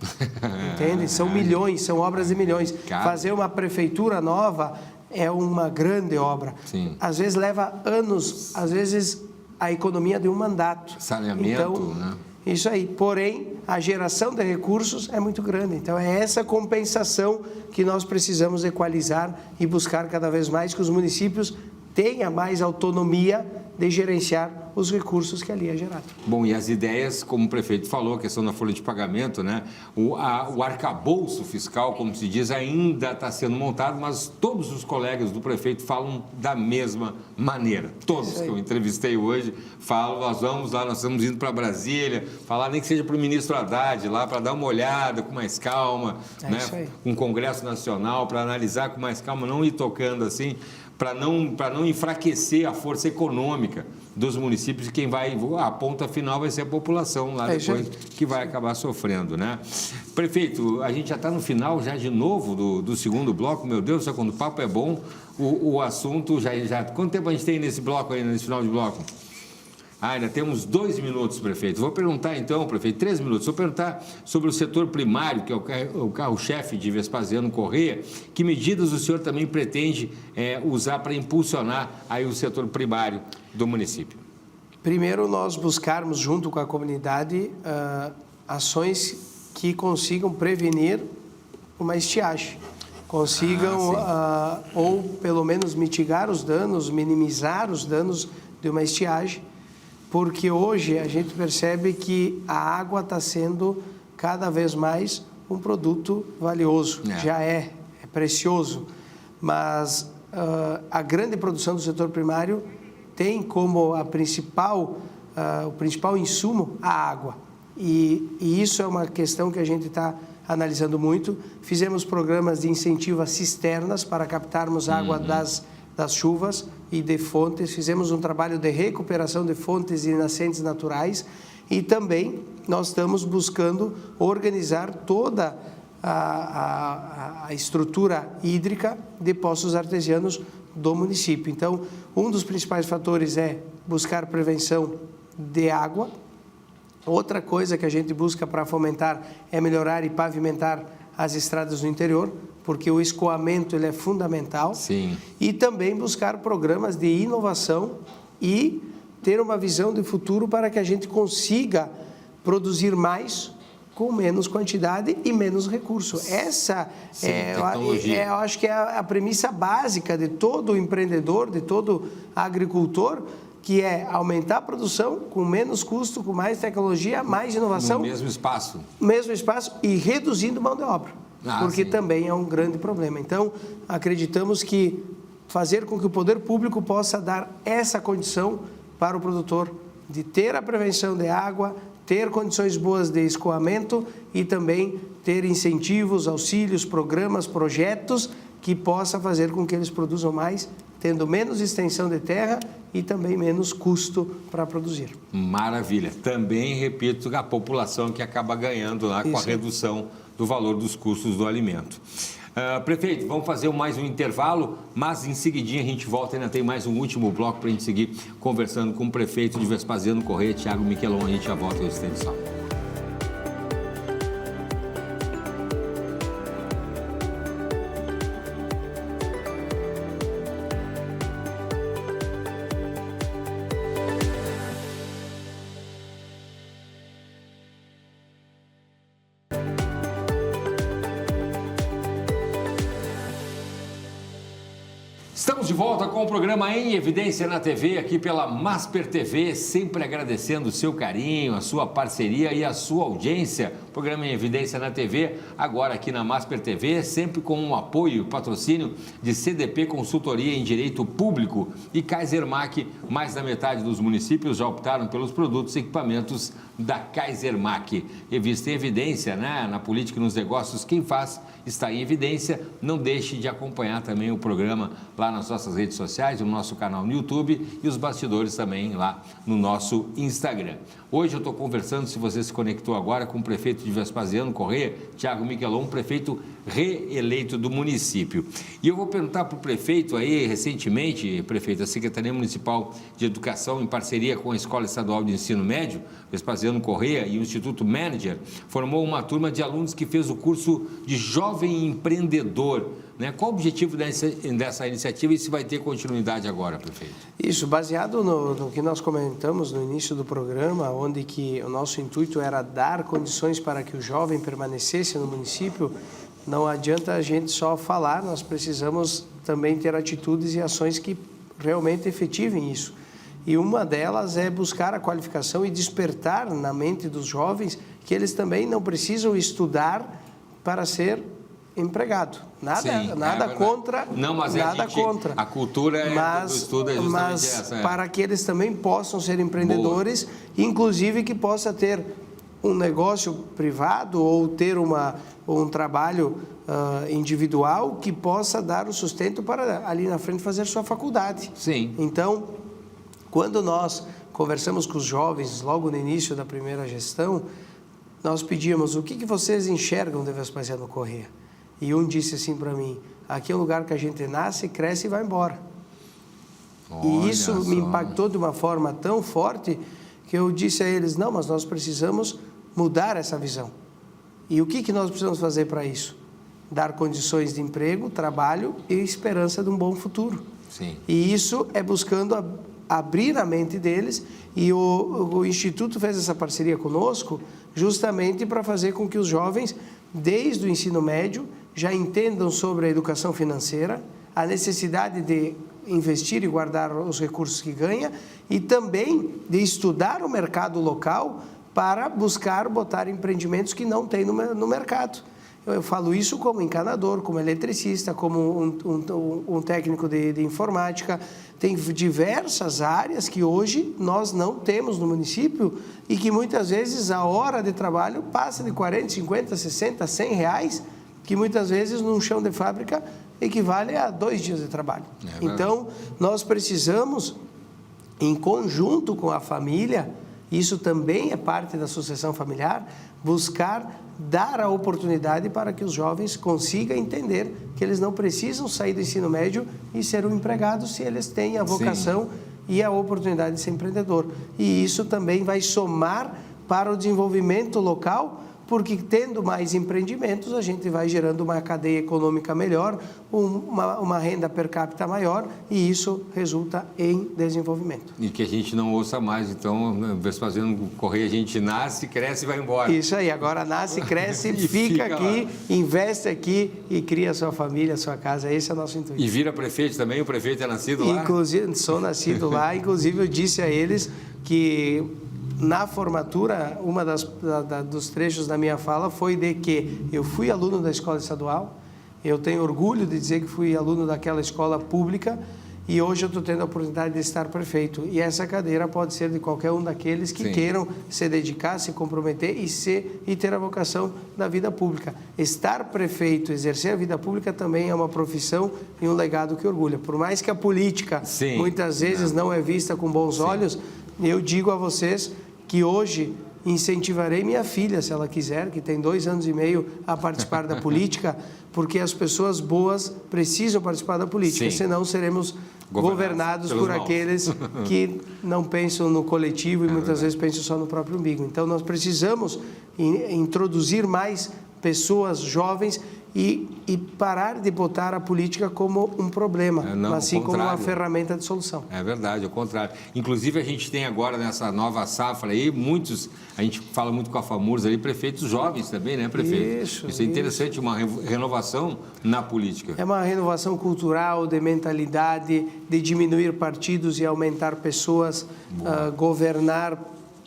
entende? São milhões, são obras de milhões. Fazer uma prefeitura nova é uma grande obra. Às vezes leva anos, às vezes a economia de um mandato.
Saneamento,
então,
né?
Isso aí. Porém, a geração de recursos é muito grande. Então, é essa compensação que nós precisamos equalizar e buscar cada vez mais que os municípios tenham mais autonomia de gerenciar os recursos que ali é gerado.
Bom, e as ideias, como o prefeito falou, a questão da folha de pagamento, né? O arcabouço fiscal, como se diz, ainda está sendo montado, mas todos os colegas do prefeito falam da mesma maneira. Todos que eu entrevistei hoje falam, nós vamos lá, nós estamos indo para Brasília, falar nem que seja para o ministro Haddad lá, para dar uma olhada com mais calma, né? Um Congresso Nacional, para analisar com mais calma, não ir tocando assim, para não enfraquecer a força econômica dos municípios, e quem vai, a ponta final vai ser a população lá depois que vai acabar sofrendo, né? Prefeito, a gente já está no final já de novo do segundo bloco, meu Deus, só quando o papo é bom, o assunto já... Quanto tempo a gente tem nesse bloco ainda, nesse final de bloco? Ainda temos 2 minutos, prefeito. Vou perguntar então, prefeito, 3 minutos. Vou perguntar sobre o setor primário, que é o carro-chefe de Vespasiano Corrêa. Que medidas o senhor também pretende usar para impulsionar aí o setor primário do município?
Primeiro, nós buscarmos, junto com a comunidade, ações que consigam prevenir uma estiagem. Consigam, ou pelo menos mitigar os danos, minimizar os danos de uma estiagem, porque hoje a gente percebe que a água está sendo cada vez mais um produto valioso, já é precioso, mas a grande produção do setor primário tem como o principal insumo a água, e isso é uma questão que a gente está analisando muito. Fizemos programas de incentivo a cisternas para captarmos água das chuvas e de fontes, fizemos um trabalho de recuperação de fontes e nascentes naturais, e também nós estamos buscando organizar toda a estrutura hídrica de poços artesianos do município. Então, um dos principais fatores é buscar prevenção de água. Outra coisa que a gente busca para fomentar é melhorar e pavimentar as estradas do interior, porque o escoamento ele é fundamental. E também buscar programas de inovação e ter uma visão de futuro para que a gente consiga produzir mais com menos quantidade e menos recurso. Essa eu acho que é a premissa básica de todo empreendedor, de todo agricultor, que é aumentar a produção com menos custo, com mais tecnologia, mais inovação.
No mesmo espaço.
Mesmo espaço e reduzindo mão de obra, porque também é um grande problema. Então, acreditamos que fazer com que o poder público possa dar essa condição para o produtor de ter a prevenção de água, ter condições boas de escoamento e também ter incentivos, auxílios, programas, projetos que possa fazer com que eles produzam mais, tendo menos extensão de terra e também menos custo para produzir.
Maravilha. Também, repito, a população que acaba ganhando lá com a redução do valor dos custos do alimento. Prefeito, vamos fazer mais um intervalo, mas em seguidinha a gente volta, ainda tem mais um último bloco para a gente seguir conversando com o prefeito de Vespasiano Corrêa, Thiago Miquelon. A gente já volta com esse extensão. Estamos de volta com o programa Em Evidência na TV, aqui pela Masper TV, sempre agradecendo o seu carinho, a sua parceria e a sua audiência. programa em evidência na TV, agora aqui na Masper TV, sempre com o apoio e patrocínio de CDP Consultoria em Direito Público e Kaisermac. Mais da metade dos municípios já optaram pelos produtos e equipamentos da Kaisermac. Revista em evidência, né? Na política e nos negócios, quem faz está em evidência. Não deixe de acompanhar também o programa lá nas nossas redes sociais, no nosso canal no YouTube e os bastidores também lá no nosso Instagram. Hoje eu estou conversando, se você se conectou agora, com o prefeito de Vespasiano Corrêa, Thiago Michelon, prefeito reeleito do município. E eu vou perguntar para o prefeito aí, recentemente, prefeito, a Secretaria Municipal de Educação, em parceria com a Escola Estadual de Ensino Médio, Vespasiano Corrêa e o Instituto Manager, formou uma turma de alunos que fez o curso de Jovem Empreendedor. Né? Qual o objetivo dessa iniciativa e se vai ter continuidade agora, prefeito?
Isso, baseado no que nós comentamos no início do programa, onde que o nosso intuito era dar condições para que o jovem permanecesse no município, não adianta a gente só falar, nós precisamos também ter atitudes e ações que realmente efetivem isso. E uma delas é buscar a qualificação e despertar na mente dos jovens que eles também não precisam estudar para ser empregado. Nada contra,
não, mas
nada contra.
A cultura do estudo é justamente essa.
Para que eles também possam ser empreendedores, inclusive que possa ter um negócio privado ou ter um trabalho individual que possa dar o sustento para ali na frente fazer sua faculdade.
Sim.
Então, quando nós conversamos com os jovens logo no início da primeira gestão, nós pedíamos o que vocês enxergam de Vespasiano Corrêa. E um disse assim para mim, aqui é um lugar que a gente nasce, cresce e vai embora. E isso me impactou de uma forma tão forte que eu disse a eles, não, mas nós precisamos mudar essa visão. E o que nós precisamos fazer para isso? Dar condições de emprego, trabalho e esperança de um bom futuro.
Sim.
E isso é buscando abrir a mente deles e o Instituto fez essa parceria conosco justamente para fazer com que os jovens, desde o ensino médio, já entendam sobre a educação financeira, a necessidade de investir e guardar os recursos que ganha e também de estudar o mercado local para buscar botar empreendimentos que não tem no mercado. Eu falo isso como encanador, como eletricista, como um técnico de informática. Tem diversas áreas que hoje nós não temos no município e que muitas vezes a hora de trabalho passa de 40, 50, 60, 100 reais, que muitas vezes num chão de fábrica equivale a 2 dias de trabalho. Então, nós precisamos, em conjunto com a família, isso também é parte da sucessão familiar, buscar dar a oportunidade para que os jovens consigam entender que eles não precisam sair do ensino médio e ser um empregado se eles têm a vocação e a oportunidade de ser empreendedor. E isso também vai somar para o desenvolvimento local, porque tendo mais empreendimentos, a gente vai gerando uma cadeia econômica melhor, uma renda per capita maior, e isso resulta em desenvolvimento.
E que a gente não ouça mais, então, Vespasiano Corrêa, a gente nasce, cresce e vai embora.
Isso aí, agora nasce, cresce, fica aqui, lá. Investe aqui e cria a sua família, a sua casa, esse é o nosso intuito.
E vira prefeito também, o prefeito é nascido lá?
Inclusive, sou nascido lá, inclusive eu disse a eles que na formatura, dos trechos da minha fala foi de que eu fui aluno da escola estadual, eu tenho orgulho de dizer que fui aluno daquela escola pública e hoje eu estou tendo a oportunidade de estar prefeito. E essa cadeira pode ser de qualquer um daqueles que queiram se dedicar, se comprometer e ter a vocação da vida pública. Estar prefeito, exercer a vida pública também é uma profissão e um legado que orgulha. Por mais que a política muitas vezes não é vista com bons olhos, eu digo a vocês que hoje incentivarei minha filha, se ela quiser, que tem 2 anos e meio, a participar da política, porque as pessoas boas precisam participar da política, senão seremos governados por aqueles que não pensam no coletivo e muitas vezes pensam só no próprio umbigo. Então, nós precisamos introduzir mais pessoas jovens e parar de botar a política como um problema, mas sim como uma ferramenta de solução.
É verdade, ao contrário. Inclusive, a gente tem agora nessa nova safra aí, a gente fala muito com a FAMURS ali, prefeitos jovens também, né, prefeito? Isso é interessante, uma renovação na política.
É uma renovação cultural, de mentalidade, de diminuir partidos e aumentar pessoas, governar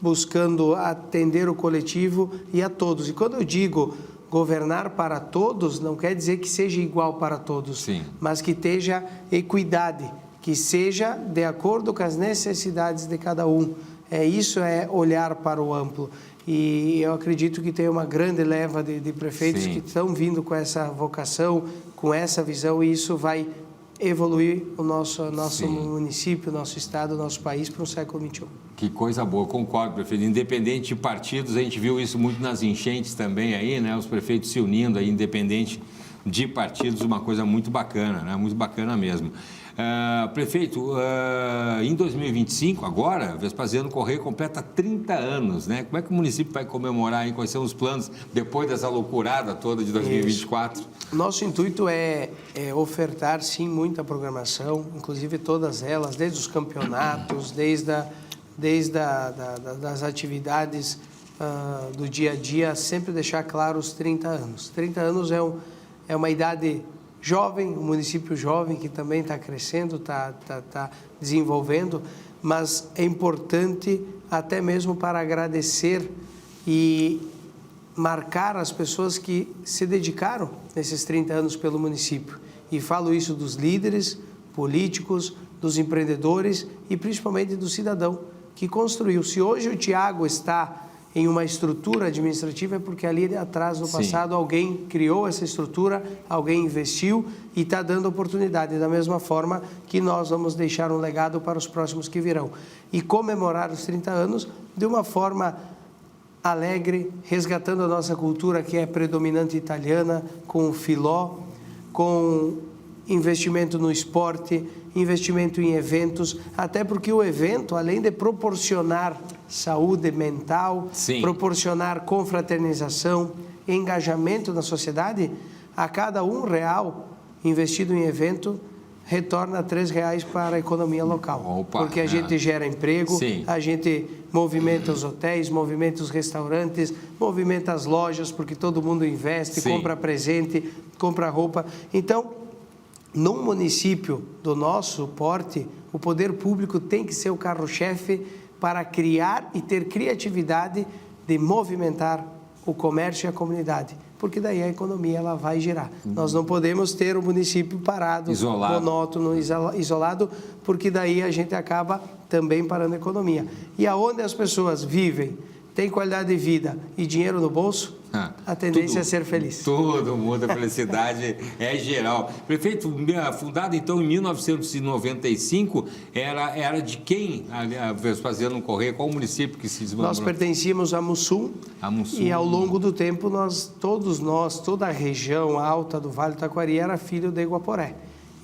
buscando atender o coletivo e a todos. E quando eu digo governar para todos, não quer dizer que seja igual para todos,
Sim.
mas que tenha equidade, que seja de acordo com as necessidades de cada um. Isso é olhar para o amplo. E eu acredito que tem uma grande leva de prefeitos
Sim.
que estão vindo com essa vocação, com essa visão, e isso vai evoluir o nosso município, nosso estado, nosso país para o século XXI.
Que coisa boa, concordo, prefeito. Independente de partidos, a gente viu isso muito nas enchentes também aí, né? Os prefeitos se unindo aí, independente de partidos, uma coisa muito bacana, né? Muito bacana mesmo. Prefeito, em 2025, agora, Vespasiano Corrêa completa 30 anos, né? Como é que o município vai comemorar, hein? Quais são os planos depois dessa loucurada toda de 2024?
Nosso intuito é ofertar, sim, muita programação, inclusive todas elas, desde os campeonatos, desde das atividades do dia a dia, sempre deixar claro os 30 anos. 30 anos é uma idade jovem, um município jovem que também está crescendo, está desenvolvendo, mas é importante até mesmo para agradecer e marcar as pessoas que se dedicaram nesses 30 anos pelo município. E falo isso dos líderes políticos, dos empreendedores e principalmente do cidadão que construiu. Se hoje o Tiago está em uma estrutura administrativa, é porque ali atrás, no passado, alguém criou essa estrutura, alguém investiu e está dando oportunidade, da mesma forma que nós vamos deixar um legado para os próximos que virão. E comemorar os 30 anos de uma forma alegre, resgatando a nossa cultura que é predominante italiana, com o filó, com investimento no esporte, investimento em eventos, até porque o evento, além de proporcionar saúde mental,
Sim.
proporcionar confraternização, engajamento na sociedade, a cada R$1 investido em evento, retorna R$3 para a economia local.
Opa,
porque a gente gera emprego,
Sim.
a gente movimenta os hotéis, movimenta os restaurantes, movimenta as lojas, porque todo mundo investe,
Sim.
compra presente, compra roupa. Então, num município do nosso porte, o poder público tem que ser o carro-chefe para criar e ter criatividade de movimentar o comércio e a comunidade, porque daí a economia ela vai girar. Nós não podemos ter o município parado, monótono, isolado, porque daí a gente acaba também parando a economia. E aonde as pessoas vivem, têm qualidade de vida e dinheiro no bolso, a tendência é ser feliz.
Todo mundo, a felicidade é geral. Prefeito, fundado então em 1995, era de quem a Vespasiano Corrêa? Qual o município que se desmembrou?
Nós pertencíamos a Mussum, e ao longo do tempo toda a região alta do Vale do Taquari era filho de Guaporé.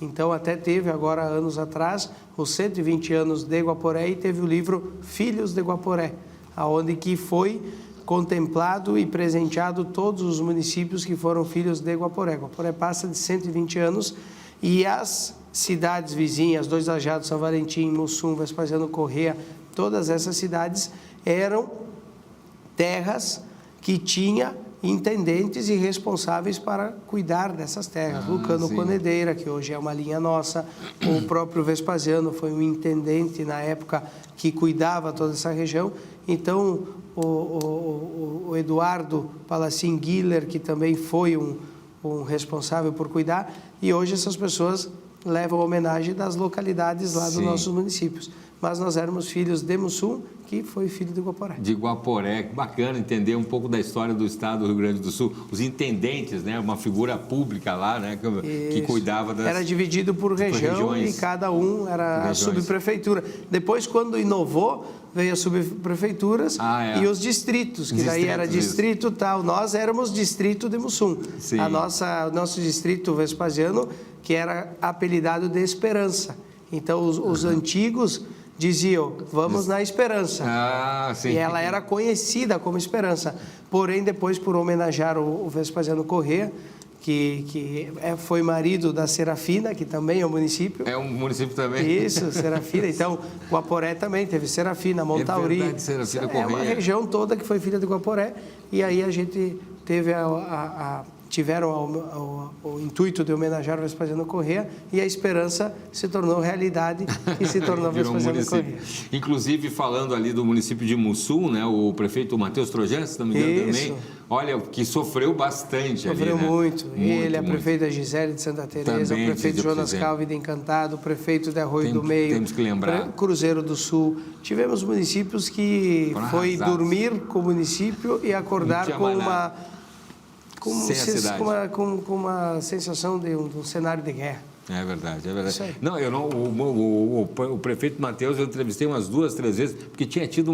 Então até teve agora anos atrás os 120 anos de Guaporé e teve o livro Filhos de Guaporé, aonde que foi contemplado e presenteado todos os municípios que foram filhos de Guaporé. Guaporé passa de 120 anos e as cidades vizinhas, Dois Lajados, São Valentim, Mussum, Vespasiano Corrêa, todas essas cidades eram terras que tinha intendentes e responsáveis para cuidar dessas terras. Lucano
sim.
Conedeira, que hoje é uma linha nossa, o próprio Vespasiano foi um intendente na época que cuidava toda essa região. Então, o Eduardo Palacin Guiller, que também foi um responsável por cuidar, e hoje essas pessoas levam homenagem das localidades lá dos nossos municípios. Mas nós éramos filhos de Mussum, que foi filho de Guaporé.
De Guaporé. Bacana entender um pouco da história do estado do Rio Grande do Sul. Os intendentes, né? Uma figura pública lá, né? Que cuidava das...
Era dividido por região e cada um era a subprefeitura. Depois, quando inovou, veio as subprefeituras e os distritos, que daí era distrito tal. Nós éramos distrito de Mussum. O nosso distrito Vespasiano, que era apelidado de Esperança. Então, os antigos diziam, vamos na Esperança. E ela era conhecida como Esperança. Porém, depois, por homenagear o Vespasiano Corrêa, que foi marido da Serafina, que também é um município.
É um município também.
Isso, Serafina. Então, Guaporé também teve Serafina, Montauri.
É verdade, Serafina Corrêa.
É uma região toda que foi filha de Guaporé. E aí a gente teve tiveram o intuito de homenagear o Vespasiano Corrêa e a esperança se tornou realidade e se tornou Vespasiano Corrêa.
Inclusive, falando ali do município de Mussum, né, o prefeito Matheus Trojan, se não me engano também, olha, que sofreu bastante
sofreu
ali, né?
muito. Ele, a prefeita Gisele de Santa Teresa, o prefeito Jonas Calvi de Encantado, o prefeito de Arroio do Meio,
temos que lembrar.
Cruzeiro do Sul. Tivemos municípios que foi dormir com o município e acordar com uma... com uma sensação de um cenário de guerra.
É verdade, é verdade. Não, o prefeito Matheus eu entrevistei umas 2, 3 vezes, porque tinha tido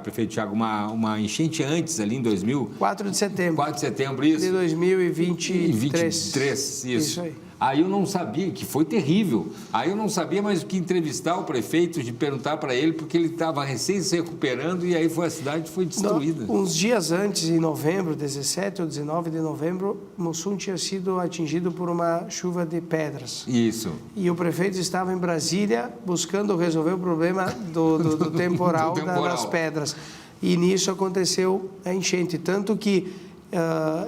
prefeito Thiago, uma enchente antes ali em 2000.
4 de setembro.
4 de setembro, isso.
De 2023.
Isso
aí.
Aí eu não sabia, que foi terrível. Aí eu não sabia mais o que entrevistar o prefeito, de perguntar para ele, porque ele estava recém se recuperando e aí a cidade foi destruída.
Uns dias antes, em novembro, 17 ou 19 de novembro, Mussum tinha sido atingido por uma chuva de pedras.
Isso.
E o prefeito estava em Brasília buscando resolver o problema do temporal, das pedras. E nisso aconteceu a enchente, tanto que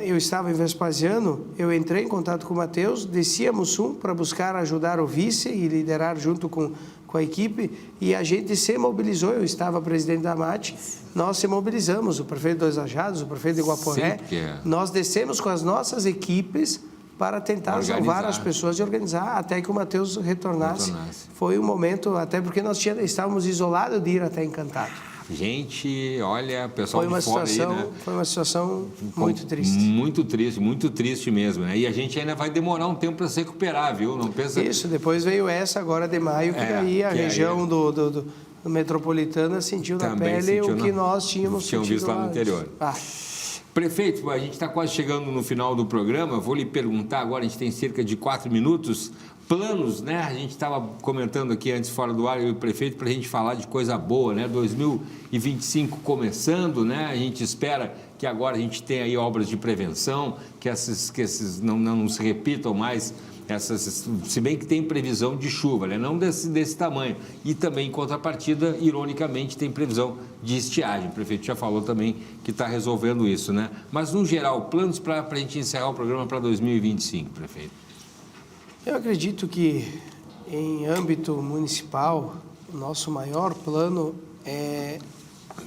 eu estava em Vespasiano, eu entrei em contato com o Matheus, desci a Mussum para buscar ajudar o vice e liderar junto com a equipe, e a gente se mobilizou. Eu estava presidente da AMAT, nós se mobilizamos, o prefeito de Dois Lajados, o prefeito de Guaporé, nós descemos com as nossas equipes para tentar salvar as pessoas e organizar até que o Matheus retornasse. Foi um momento, até porque nós estávamos isolados de ir até Encantado.
Gente, olha, pessoal de fora aí, né?
Foi uma situação muito triste.
Muito triste mesmo, né? E a gente ainda vai demorar um tempo para se recuperar, viu? Não pensa...
Isso, depois veio essa agora de maio, que daí a região do metropolitana sentiu na pele o que nós tínhamos
visto lá no interior. Prefeito, a gente está quase chegando no final do programa, eu vou lhe perguntar agora, a gente tem cerca de 4 minutos, planos, né? A gente estava comentando aqui antes, fora do ar, eu e o prefeito, para a gente falar de coisa boa, né? 2025 começando, né? A gente espera que agora a gente tenha aí obras de prevenção, que esses não se repitam mais, se bem que tem previsão de chuva, né? Não desse tamanho. E também, em contrapartida, ironicamente, tem previsão de estiagem. O prefeito já falou também que está resolvendo isso, né? Mas, no geral, planos para a gente encerrar o programa para 2025, prefeito?
Eu acredito que, em âmbito municipal, o nosso maior plano é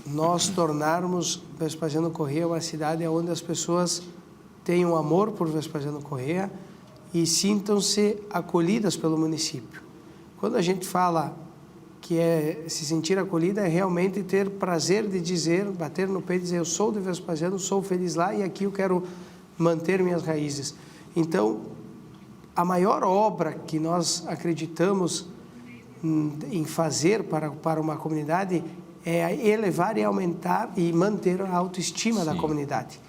nós tornarmos Vespasiano Corrêa uma cidade onde as pessoas tenham amor por Vespasiano Corrêa e sintam-se acolhidas pelo município. Quando a gente fala que é se sentir acolhida, é realmente ter prazer de dizer, bater no peito e dizer: eu sou de Vespasiano, sou feliz lá e aqui eu quero manter minhas raízes. Então, a maior obra que nós acreditamos em fazer para uma comunidade é elevar e aumentar e manter a autoestima da comunidade.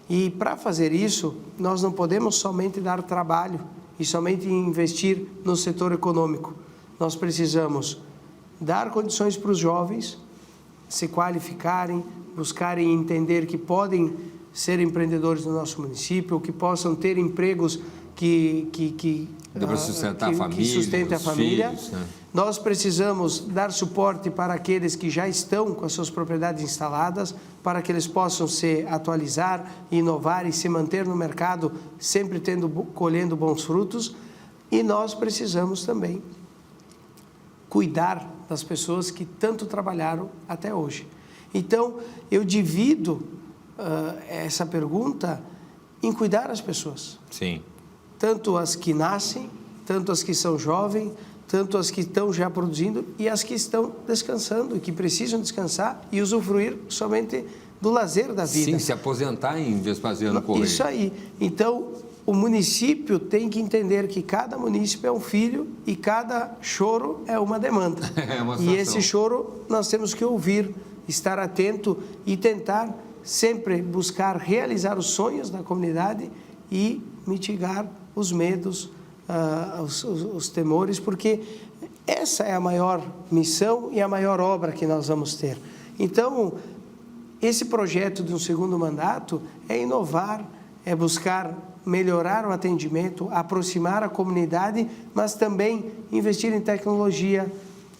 E para fazer isso, nós não podemos somente dar trabalho e somente investir no setor econômico. Nós precisamos dar condições para os jovens se qualificarem, buscarem entender que podem ser empreendedores no nosso município, que possam ter empregos que sustentem a família.
Filhos, né?
Nós precisamos dar suporte para aqueles que já estão com as suas propriedades instaladas, para que eles possam se atualizar, inovar e se manter no mercado, sempre colhendo bons frutos. E nós precisamos também cuidar das pessoas que tanto trabalharam até hoje. Então, eu divido essa pergunta em cuidar das pessoas.
Sim.
Tanto as que nascem, tanto as que são jovens, tanto as que estão já produzindo e as que estão descansando e que precisam descansar e usufruir somente do lazer da vida.
Sim, se aposentar em Vespasiano Corrêa.
Isso aí. Então, o município tem que entender que cada município é um filho e cada choro é uma demanda.
É uma situação.
E esse choro nós temos que ouvir, estar atento e tentar sempre buscar realizar os sonhos da comunidade e mitigar os medos, os temores, porque essa é a maior missão e a maior obra que nós vamos ter. Então, esse projeto de um segundo mandato é inovar, é buscar melhorar o atendimento, aproximar a comunidade, mas também investir em tecnologia,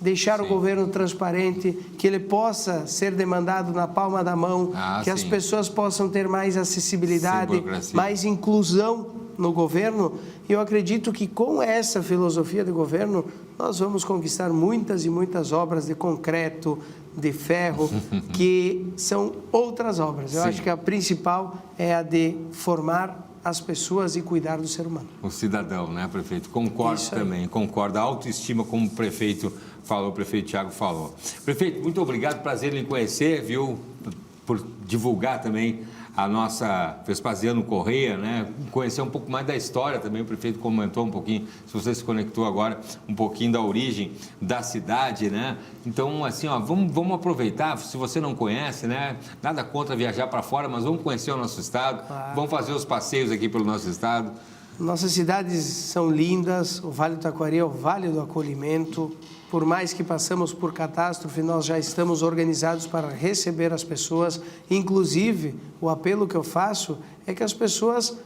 deixar o governo transparente, que ele possa ser demandado na palma da mão, que as pessoas possam ter mais acessibilidade, mais inclusão no governo. E eu acredito que com essa filosofia de governo, nós vamos conquistar muitas e muitas obras de concreto, de ferro, que são outras obras. Eu acho que a principal é a de formar as pessoas e cuidar do ser humano.
O cidadão, né, prefeito? Concordo também, concordo. A autoestima, como o prefeito falou, o prefeito Thiago falou. Prefeito, muito obrigado, prazer em conhecer, viu, por divulgar também a nossa Vespasiano Correia, né? Conhecer um pouco mais da história também, o prefeito comentou um pouquinho, se você se conectou agora, um pouquinho da origem da cidade, né? Então, assim, ó, vamos aproveitar, se você não conhece, né? Nada contra viajar para fora, mas vamos conhecer o nosso estado, vamos fazer os passeios aqui pelo nosso estado.
Nossas cidades são lindas, o Vale do Taquari é o Vale do Acolhimento. Por mais que passamos por catástrofe, nós já estamos organizados para receber as pessoas. Inclusive, o apelo que eu faço é que as pessoas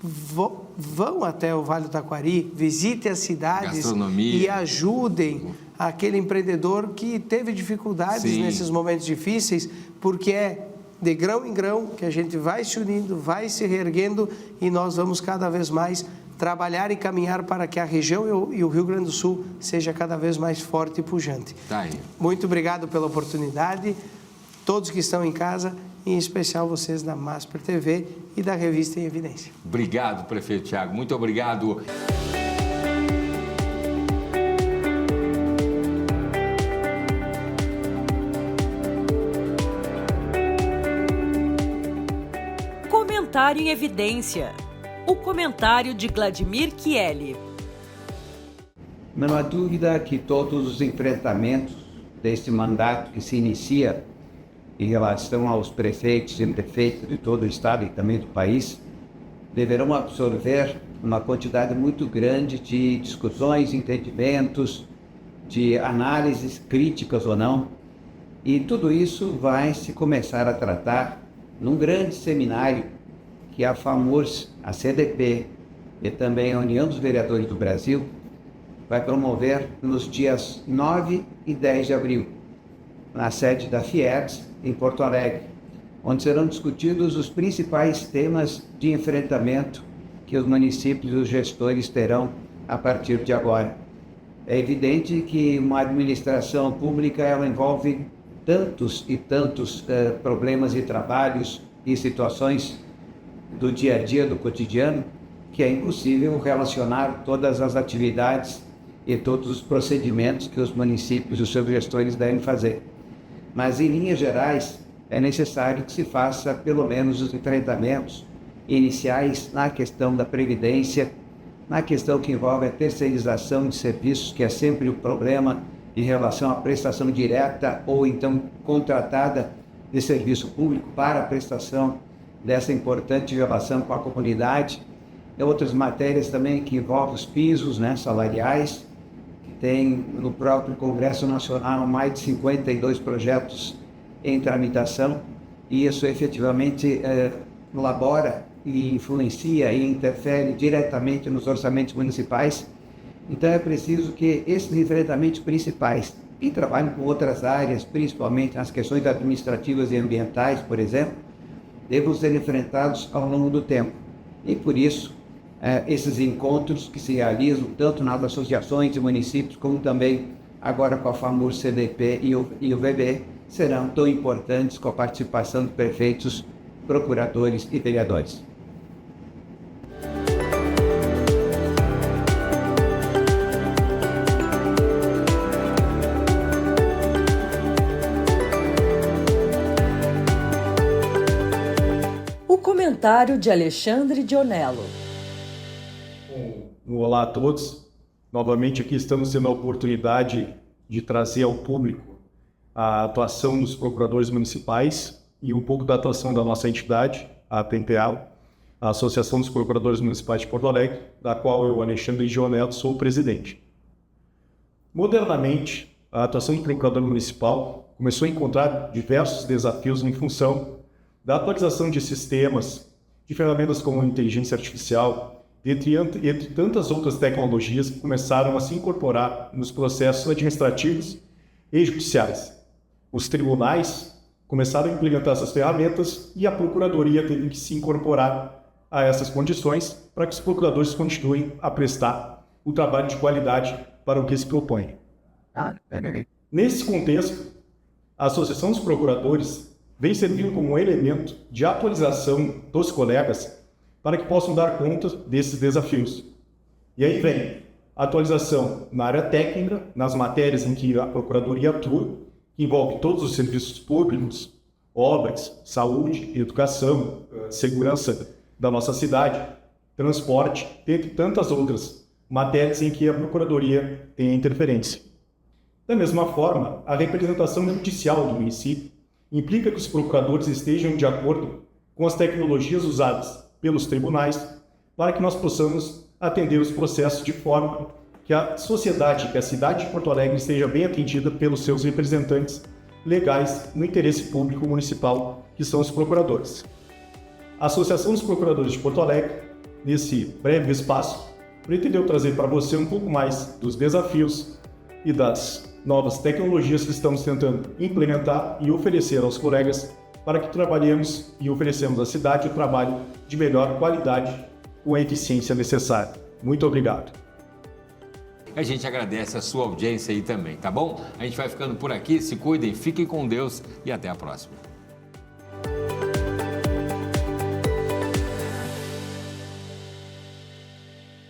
vão até o Vale do Taquari, visitem as cidades e ajudem aquele empreendedor que teve dificuldades nesses momentos difíceis, porque é de grão em grão que a gente vai se unindo, vai se reerguendo e nós vamos cada vez mais trabalhar e caminhar para que a região e o Rio Grande do Sul seja cada vez mais forte e pujante.
Tá aí.
Muito obrigado pela oportunidade, todos que estão em casa, em especial vocês da Masper TV e da Revista em Evidência.
Obrigado, prefeito Thiago, muito obrigado.
Comentário em Evidência. O comentário de Vladimir Chieli.
Não há dúvida que todos os enfrentamentos deste mandato que se inicia em relação aos prefeitos e prefeitas de todo o estado e também do país deverão absorver uma quantidade muito grande de discussões, entendimentos, de análises críticas ou não, e tudo isso vai se começar a tratar num grande seminário que a FAMURS, a CDP e também a União dos Vereadores do Brasil vai promover nos dias 9 e 10 de abril, na sede da FIERGS, em Porto Alegre, onde serão discutidos os principais temas de enfrentamento que os municípios e os gestores terão a partir de agora. É evidente que uma administração pública ela envolve tantos e tantos problemas e trabalhos e situações do dia a dia, do cotidiano, que é impossível relacionar todas as atividades e todos os procedimentos que os municípios e os seus gestores devem fazer. Mas, em linhas gerais, é necessário que se faça pelo menos os enfrentamentos iniciais na questão da previdência, na questão que envolve a terceirização de serviços, que é sempre o problema em relação à prestação direta ou então contratada de serviço público para a prestação dessa importante relação com a comunidade. E outras matérias também que envolvem os pisos, né, salariais, que tem no próprio Congresso Nacional mais de 52 projetos em tramitação, e isso efetivamente elabora e influencia e interfere diretamente nos orçamentos municipais. Então é preciso que esses enfrentamentos principais, que trabalham com outras áreas, principalmente nas questões administrativas e ambientais, por exemplo, devam ser enfrentados ao longo do tempo. E por isso, esses encontros que se realizam tanto nas associações de municípios, como também agora com a FAMURS, CDP e o VB, serão tão importantes com a participação de prefeitos, procuradores e vereadores.
Comentário de Alexandre Dionello.
Olá a todos. Novamente aqui estamos tendo a oportunidade de trazer ao público a atuação dos procuradores municipais e um pouco da atuação da nossa entidade, a APMPA, a Associação dos Procuradores Municipais de Porto Alegre, da qual eu, Alexandre Dionello, sou o presidente. Modernamente, a atuação do procurador municipal começou a encontrar diversos desafios em função da atualização de sistemas, de ferramentas como inteligência artificial entre tantas outras tecnologias que começaram a se incorporar nos processos administrativos e judiciais. Os tribunais começaram a implementar essas ferramentas e a Procuradoria teve que se incorporar a essas condições para que os procuradores continuem a prestar o trabalho de qualidade para o que se propõe. Nesse contexto, a Associação dos Procuradores vem servindo como um elemento de atualização dos colegas para que possam dar conta desses desafios. E aí vem a atualização na área técnica, nas matérias em que a Procuradoria atua, que envolve todos os serviços públicos, obras, saúde, educação, segurança da nossa cidade, transporte, entre tantas outras matérias em que a Procuradoria tem interferência. Da mesma forma, a representação judicial do município implica que os procuradores estejam de acordo com as tecnologias usadas pelos tribunais para que nós possamos atender os processos de forma que a sociedade, que a cidade de Porto Alegre esteja bem atendida pelos seus representantes legais no interesse público municipal, que são os procuradores. A Associação dos Procuradores de Porto Alegre, nesse breve espaço, pretendeu trazer para você um pouco mais dos desafios e das novas tecnologias que estamos tentando implementar e oferecer aos colegas para que trabalhemos e oferecemos à cidade o trabalho de melhor qualidade com a eficiência necessária. Muito obrigado.
A gente agradece a sua audiência aí também, tá bom? A gente vai ficando por aqui, se cuidem, fiquem com Deus e até a próxima.